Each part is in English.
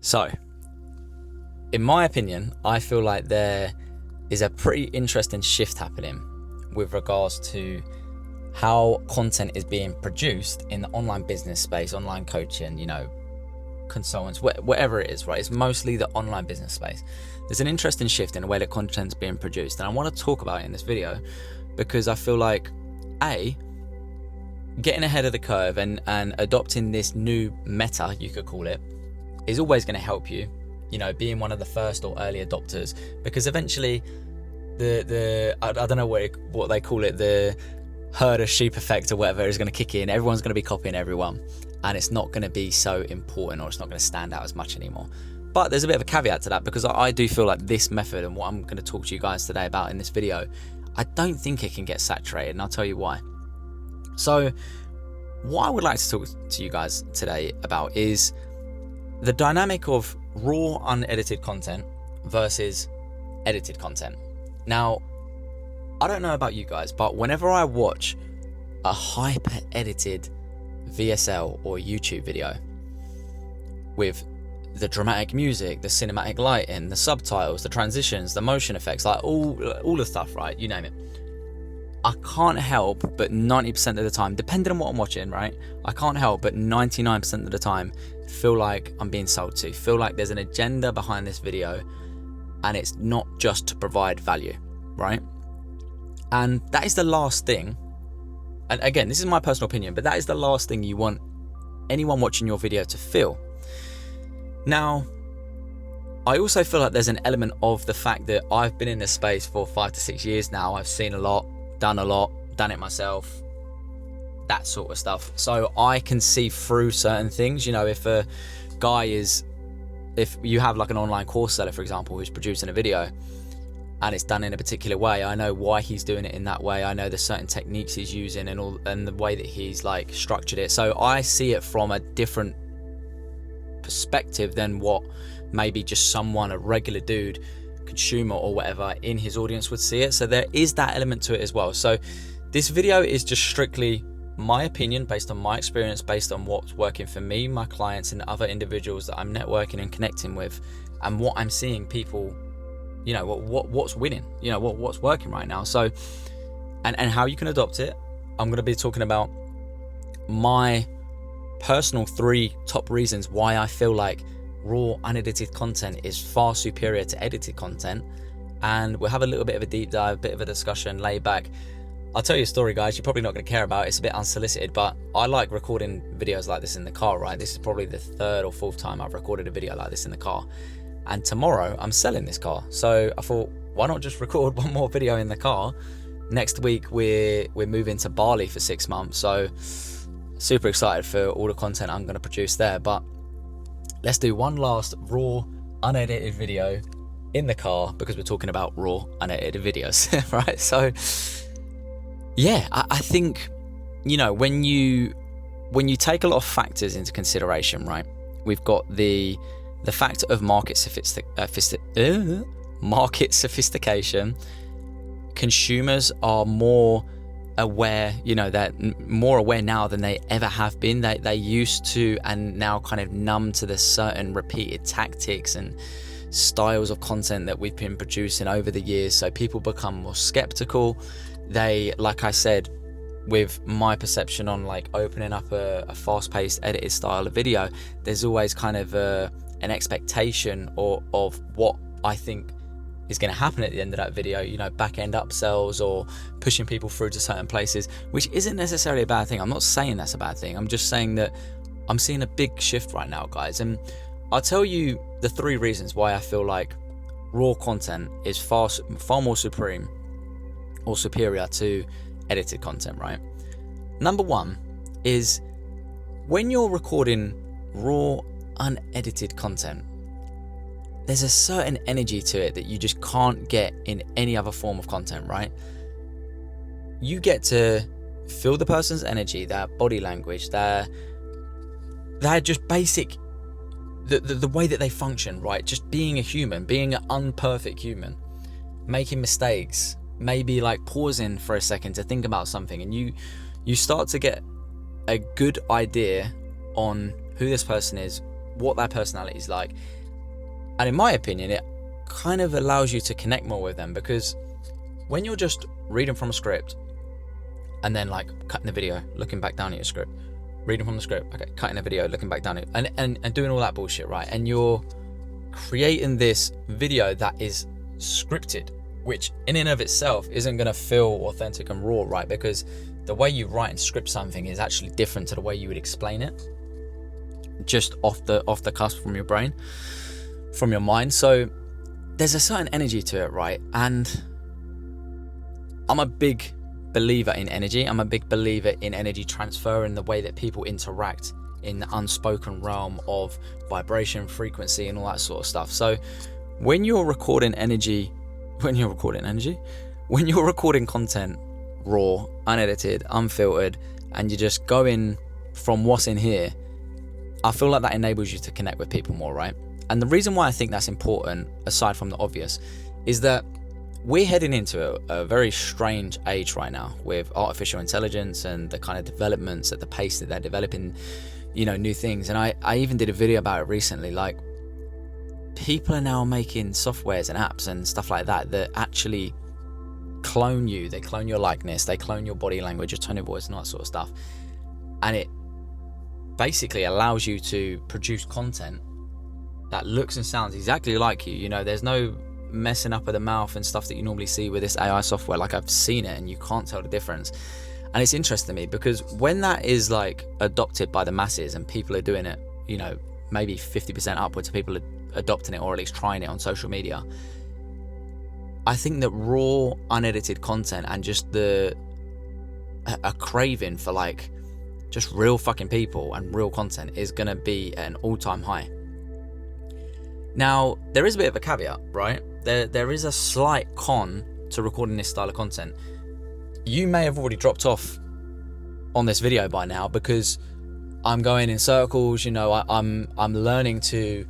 So, in my opinion, I feel like there is a pretty interesting shift happening with regards to how content is being produced in the online business space, online coaching, consultants, whatever it is, right? It's mostly the online business space. There's an interesting shift in the way that content's being produced, and I want to talk about it in this video because I feel like getting ahead of the curve and adopting this new meta, you could call it, is always going to help you, being one of the first or early adopters, because eventually I don't know what they call it, the herd of sheep effect or whatever is going to kick in. Everyone's going to be copying everyone, and it's not going to be so important, or it's not going to stand out as much anymore. But there's a bit of a caveat to that, because I do feel like this method and what I'm going to talk to you guys today about in this video, I don't think it can get saturated, and I'll tell you why. So what I would like to talk to you guys today about is the dynamic of raw, unedited content versus edited content. Now, I don't know about you guys, but whenever I watch a hyper-edited VSL or YouTube video with the dramatic music, the cinematic lighting, the subtitles, the transitions, the motion effects, like all the stuff, right? You name it. I can't help but 90% of the time, depending on what I'm watching, right? I can't help but 99% of the time feel like I'm being sold to, feel like there's an agenda behind this video, and it's not just to provide value, right? And that is the last thing, and again, this is my personal opinion, but that is the last thing you want anyone watching your video to feel. Now, I also feel like there's an element of the fact that I've been in this space for 5 to 6 years now. I've seen a lot, done it myself, that sort of stuff. So I can see through certain things. If you have like an online course seller, for example, who's producing a video and it's done in a particular way, I know why he's doing it in that way. I know the certain techniques he's using and the way that he's like structured it. So I see it from a different perspective than what maybe just someone, a regular dude, consumer or whatever in his audience would see it. So there is that element to it as well. So this video is just strictly my opinion based on my experience, based on what's working for me, my clients, and other individuals that I'm networking and connecting with, and what I'm seeing people, what's winning, what's working right now. So and how you can adopt it. I'm going to be talking about my personal 3 top reasons why I feel like raw, unedited content is far superior to edited content, and we'll have a little bit of a deep dive, a bit of a discussion, laid back. I'll tell you a story, guys, you're probably not going to care about it. It's a bit unsolicited, but I like recording videos like this in the car, right? This is probably the 3rd or 4th time I've recorded a video like this in the car, and tomorrow I'm selling this car. So I thought, why not just record one more video in the car? Next week we're moving to Bali for 6 months, so super excited for all the content I'm going to produce there. But let's do one last raw, unedited video in the car, because we're talking about raw, unedited videos, right? So yeah, I think, when you take a lot of factors into consideration, right? We've got the factor of market sophistication. Consumers are more aware, they're more aware now than they ever have been. They used to, and now kind of numb to the certain repeated tactics and styles of content that we've been producing over the years. So people become more skeptical. They, like I said, with my perception on like opening up a fast-paced edited style of video, there's always kind of an expectation of what I think is going to happen at the end of that video, back-end upsells or pushing people through to certain places, which isn't necessarily a bad thing. I'm not saying that's a bad thing. I'm just saying that I'm seeing a big shift right now, guys. And I'll tell you the 3 reasons why I feel like raw content is far more supreme or superior to edited content, right? Number 1 is when you're recording raw, unedited content, there's a certain energy to it that you just can't get in any other form of content, right? You get to feel the person's energy, their body language, their just basic, the way that they function, right? Just being a human, being an unperfect human, making mistakes, maybe like pausing for a second to think about something, and you start to get a good idea on who this person is, what their personality is like. And in my opinion, it kind of allows you to connect more with them, because when you're just reading from a script and then like cutting the video, looking back down at your script, reading from the script, okay, cutting the video, looking back down at it, and doing all that bullshit, right? And you're creating this video that is scripted, which in and of itself isn't going to feel authentic and raw, right? Because the way you write and script something is actually different to the way you would explain it, just off the cusp from your brain, from your mind. So there's a certain energy to it, right? And I'm a big believer in energy. I'm a big believer in energy transfer and the way that people interact in the unspoken realm of vibration, frequency, and all that sort of stuff. So when you're recording content raw, unedited, unfiltered, and you're just going from what's in here, I feel like that enables you to connect with people more, right? And the reason why I think that's important, aside from the obvious, is that we're heading into a very strange age right now with artificial intelligence and the kind of developments at the pace that they're developing, new things. And I even did a video about it recently. Like, people are now making softwares and apps and stuff like that actually clone you. They clone your likeness, they clone your body language, your tone of voice, and all that sort of stuff. And it basically allows you to produce content that looks and sounds exactly like you. There's no messing up of the mouth and stuff that you normally see with this AI software. Like, I've seen it and you can't tell the difference. And it's interesting to me because when that is like adopted by the masses and people are doing it, maybe 50% upwards of people are adopting it or at least trying it on social media, I think that raw, unedited content and just a craving for like just real fucking people and real content is going to be at an all-time high. Now, there is a bit of a caveat, right? There is a slight con to recording this style of content. You may have already dropped off on this video by now because I'm going in circles. I'm learning to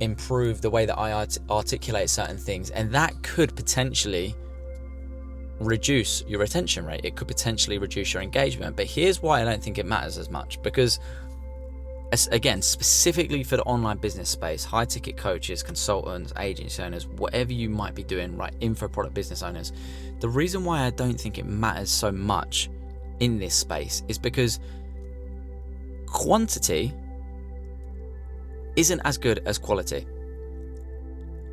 improve the way that I articulate certain things, and that could potentially reduce your retention rate. It could potentially reduce your engagement. But here's why I don't think it matters as much, because again, specifically for the online business space, high ticket coaches, consultants, agency owners, whatever you might be doing, right, info product business owners, the reason why I don't think it matters so much in this space is because quantity isn't as good as quality.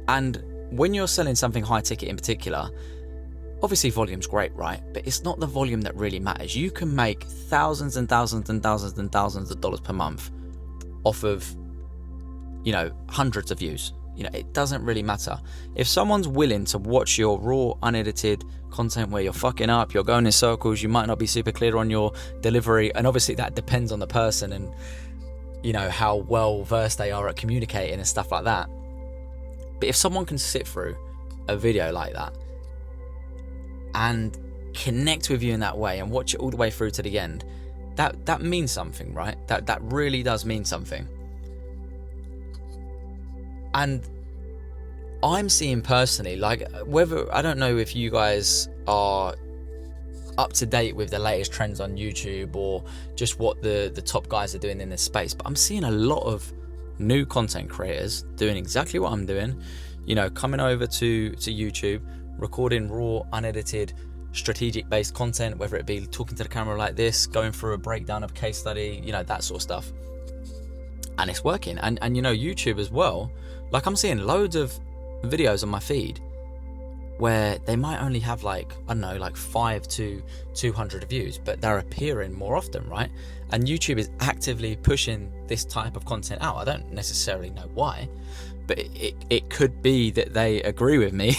And when you're selling something high ticket in particular, obviously volume's great, right? But it's not the volume that really matters. You can make thousands and thousands and thousands and thousands of dollars per month off of, hundreds of views. It doesn't really matter. If someone's willing to watch your raw, unedited content where you're fucking up, you're going in circles, you might not be super clear on your delivery, and obviously that depends on the person and, how well versed they are at communicating and stuff like that. But if someone can sit through a video like that and connect with you in that way and watch it all the way through to the end, that means something, right? That really does mean something. And I'm seeing personally, like, whether, I don't know if you guys are up to date with the latest trends on YouTube or just what the top guys are doing in this space, but I'm seeing a lot of new content creators doing exactly what I'm doing, coming over to YouTube, recording raw, unedited, strategic based content, whether it be talking to the camera like this, going through a breakdown of case study, that sort of stuff. And it's working. And YouTube as well, like, I'm seeing loads of videos on my feed where they might only have 5 to 200 views, but they're appearing more often, right? And YouTube is actively pushing this type of content out. I don't necessarily know why, but it could be that they agree with me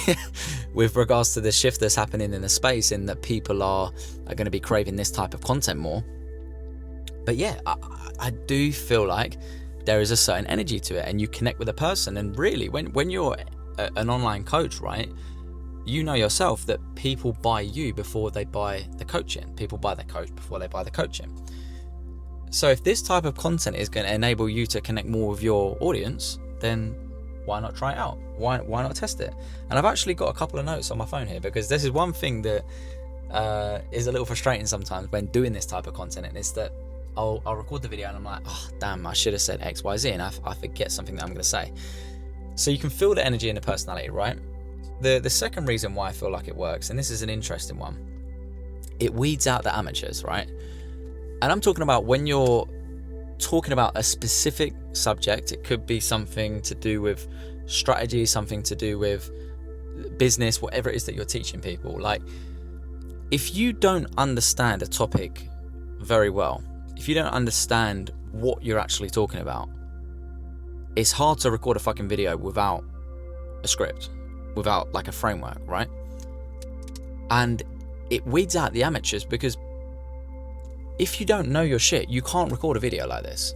with regards to the shift that's happening in the space, and that people are going to be craving this type of content more. But yeah, I do feel like there is a certain energy to it, and you connect with a person. And really, when you're an online coach, right, you know yourself that people buy you before they buy the coaching. People buy the coach before they buy the coaching. So if this type of content is going to enable you to connect more with your audience, then why not try it out? Why not test it? And I've actually got a couple of notes on my phone here, because this is one thing that is a little frustrating sometimes when doing this type of content, and it's that I'll record the video and I'm like, oh damn, I should have said X, Y, Z, and I forget something that I'm going to say. So you can feel the energy and the personality, right? The second reason why I feel like it works, and this is an interesting one, it weeds out the amateurs, right? And I'm talking about when you're talking about a specific subject. It could be something to do with strategy, something to do with business, whatever it is that you're teaching people. Like, if you don't understand a topic very well, if you don't understand what you're actually talking about, it's hard to record a fucking video without a script, without like a framework, right? And it weeds out the amateurs, because if you don't know your shit, you can't record a video like this.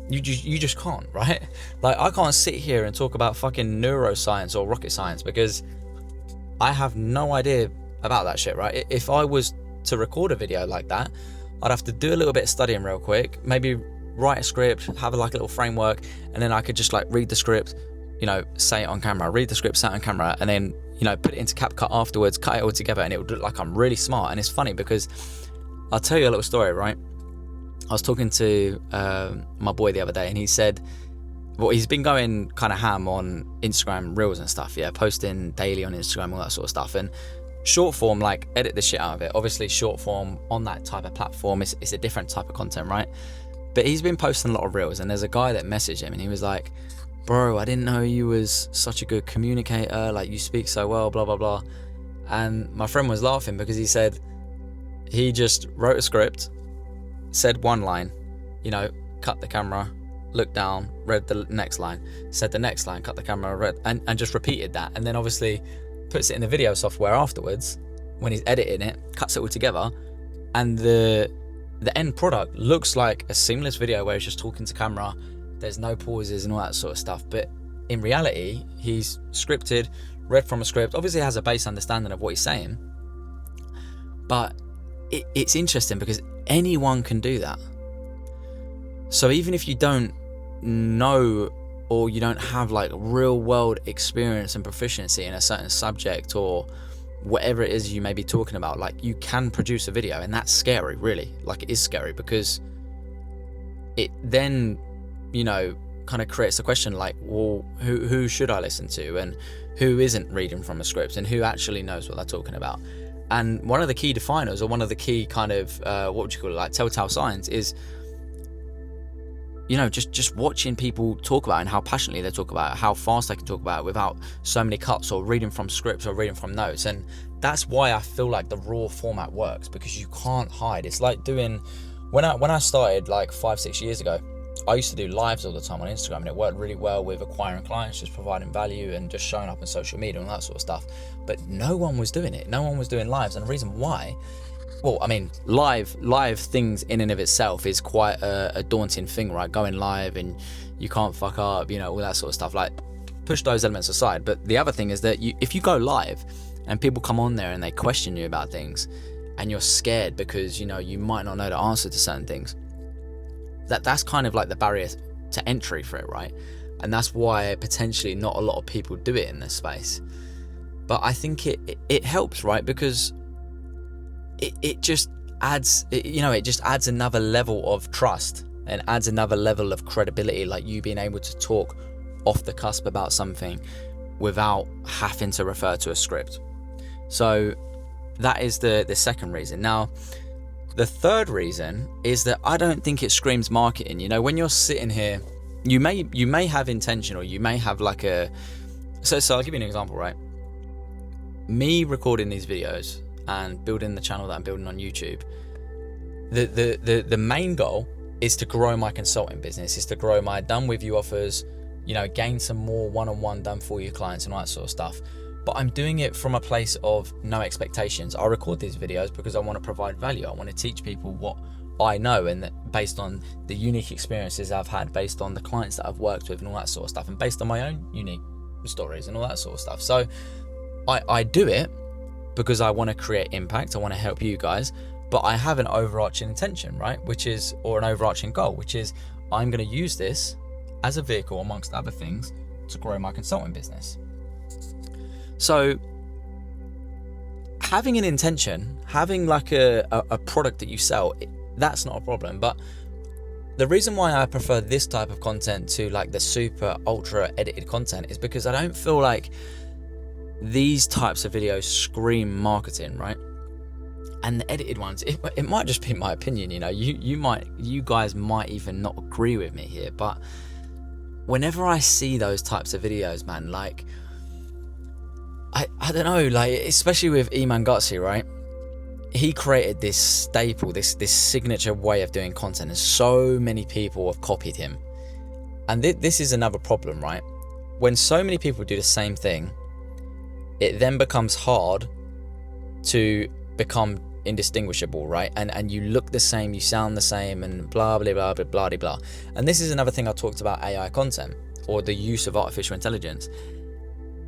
You just can't, right? Like, I can't sit here and talk about fucking neuroscience or rocket science because I have no idea about that shit, right? If I was to record a video like that, I'd have to do a little bit of studying real quick, maybe write a script, have like a little framework, and then I could just like read the script, say it on camera, read the script, say it on camera, and then, put it into CapCut afterwards, cut it all together, and it would look like I'm really smart. And it's funny because I'll tell you a little story, right? I was talking to my boy the other day, and he said, well, he's been going kind of ham on Instagram Reels and stuff, yeah, posting daily on Instagram, all that sort of stuff. And short form, like, edit the shit out of it. Obviously, short form on that type of platform, it's a different type of content, right? But he's been posting a lot of Reels, and there's a guy that messaged him, and he was like, bro, I didn't know you was such a good communicator, like, you speak so well, blah, blah, blah. And my friend was laughing because he said he just wrote a script, said one line, cut the camera, looked down, read the next line, said the next line, cut the camera, read, and just repeated that. And then obviously puts it in the video software afterwards when he's editing it, cuts it all together, and the end product looks like a seamless video where he's just talking to camera, there's no pauses and all that sort of stuff. But in reality, he's scripted, read from a script, obviously has a base understanding of what he's saying. But it's interesting because anyone can do that. So even if you don't know, or you don't have like real world experience and proficiency in a certain subject or whatever it is you may be talking about, like, you can produce a video. And that's scary, really. Like, it is scary because it then, kind of creates a question like, well, who should I listen to, and who isn't reading from a script, and who actually knows what they're talking about. And one of the key definers, or one of the key kind of like telltale signs is, just watching people talk about it, and how passionately they talk about it, how fast they can talk about it without so many cuts, or reading from scripts, or reading from notes. And that's why I feel like the raw format works, because you can't hide. It's like doing, when I started like 5-6 years ago, I used to do lives all the time on Instagram, and it worked really well with acquiring clients, just providing value and just showing up on social media and all that sort of stuff. But no one was doing it. No one was doing lives. And the reason why, well, I mean, live things in and of itself is quite a daunting thing, right? Going live and you can't fuck up, all that sort of stuff. Like, push those elements aside. But the other thing is that if you go live and people come on there and they question you about things, and you're scared because, you might not know the answer to certain things, that's kind of like the barrier to entry for it, right? And that's why potentially not a lot of people do it in this space. But I think it helps, right? Because it just adds, it just adds another level of trust, and adds another level of credibility, like you being able to talk off the cusp about something without having to refer to a script. So that is the second reason. Now, the third reason is that I don't think it screams marketing. When you're sitting here, you may have intention, or you may have like so I'll give you an example, right? Me recording these videos and building the channel that I'm building on YouTube, the main goal is to grow my consulting business, is to grow my done with you offers, gain some more one-on-one done for you clients and all that sort of stuff. But I'm doing it from a place of no expectations. I record these videos because I want to provide value. I want to teach people what I know, and that based on the unique experiences I've had, based on the clients that I've worked with and all that sort of stuff, and based on my own unique stories and all that sort of stuff. So I do it because I want to create impact. I want to help you guys, but I have an overarching intention, right? Or an overarching goal, which is I'm going to use this as a vehicle, amongst other things, to grow my consulting business. So having an intention, having like a product that you sell, that's not a problem. But The reason why I prefer this type of content to like the super ultra edited content is because I don't feel like these types of videos scream marketing, right? And the edited ones, it might just be my opinion, you know, you guys might even not agree with me here, but whenever I see those types of videos, man, like I don't know, like especially with Iman Gutsi, right? He created this staple, this signature way of doing content, and so many people have copied him. And this is another problem, right? When so many people do the same thing, it then becomes hard to become indistinguishable, right? And you look the same, you sound the same, and blah blah blah blah blah blah. And this is another thing I talked about AI content, or the use of artificial intelligence.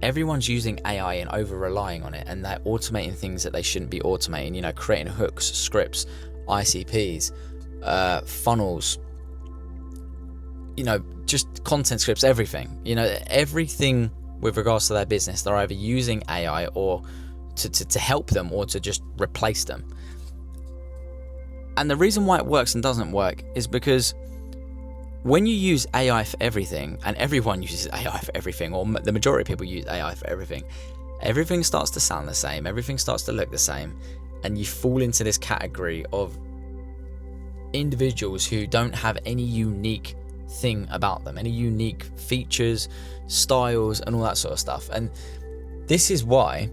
Everyone's using AI and over relying on it, and they're automating things that they shouldn't be automating, you know, creating hooks, scripts, ICPs, funnels, you know, just content scripts, everything, you know, everything with regards to their business. They're either using AI or to help them or to just replace them. And the reason why it works and doesn't work is because when you use AI for everything, and everyone uses AI for everything, or the majority of people use AI for everything, everything starts to sound the same, everything starts to look the same, and you fall into this category of individuals who don't have any unique thing about them, any unique features, styles, and all that sort of stuff. And this is why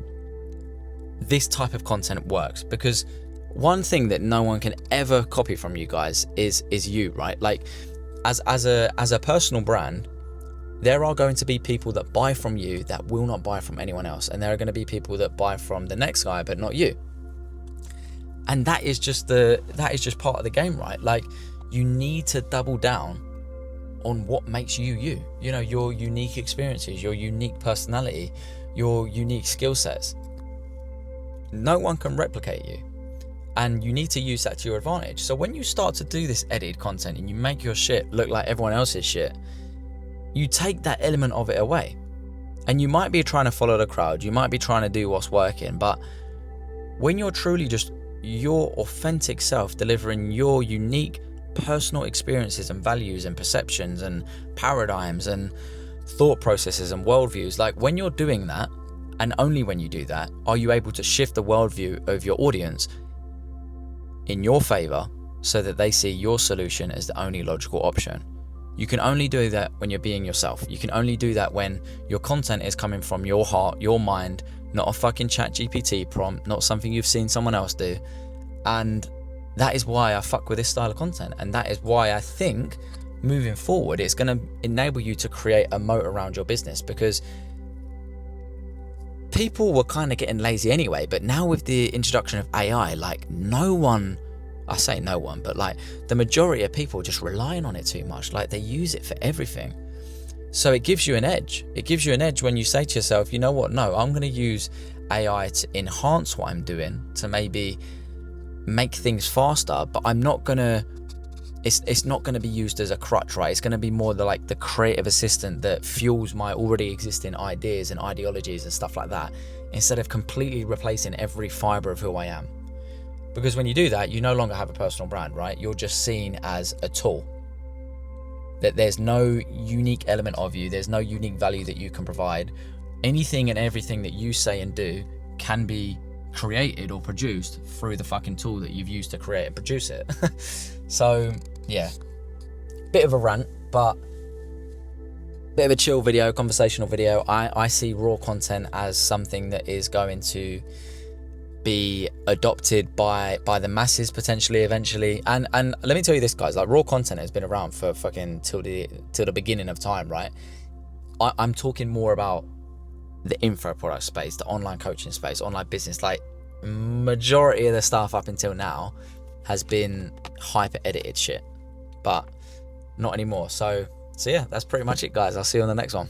this type of content works, because one thing that no one can ever copy from you guys is you, right? Like as a personal brand, there are going to be people that buy from you that will not buy from anyone else, and there are going to be people that buy from the next guy but not you. And that is just part of the game, right? Like, you need to double down on what makes you you. You know, your unique experiences, your unique personality, your unique skill sets. No one can replicate you, and you need to use that to your advantage. So when you start to do this edited content and you make your shit look like everyone else's shit, you take that element of it away. And you might be trying to follow the crowd, you might be trying to do what's working, but when you're truly just your authentic self, delivering your unique personal experiences and values and perceptions and paradigms and thought processes and worldviews, like when you're doing that, and only when you do that, are you able to shift the worldview of your audience in your favor so that they see your solution as the only logical option. You can only do that when you're being yourself. You can only do that when your content is coming from your heart, your mind, not a fucking ChatGPT prompt, not something you've seen someone else do. And that is why I fuck with this style of content. And that is why I think moving forward, it's going to enable you to create a moat around your business, because people were kind of getting lazy anyway, but now with the introduction of AI, like no one, I say no one, but like the majority of people are just relying on it too much. Like they use it for everything. So it gives you an edge. It gives you an edge when you say to yourself, you know what, no, I'm going to use AI to enhance what I'm doing, to maybe make things faster, but I'm not going to, it's not going to be used as a crutch, right? It's going to be more the creative assistant that fuels my already existing ideas and ideologies and stuff like that, instead of completely replacing every fiber of who I am. Because when you do that, you no longer have a personal brand, right? You're just seen as a tool. That there's no unique element of you, there's no unique value that you can provide. Anything and everything that you say and do can be created or produced through the fucking tool that you've used to create and produce it. So yeah, bit of a rant, but bit of a chill video, conversational video. I see raw content as something that is going to be adopted by the masses potentially eventually. And let me tell you this, guys, like raw content has been around for fucking till the beginning of time, right? I'm talking more about the info product space, the online coaching space, online business. Like majority of the stuff up until now has been hyper edited shit, but not anymore. So yeah, that's pretty much it, guys. I'll see you on the next one.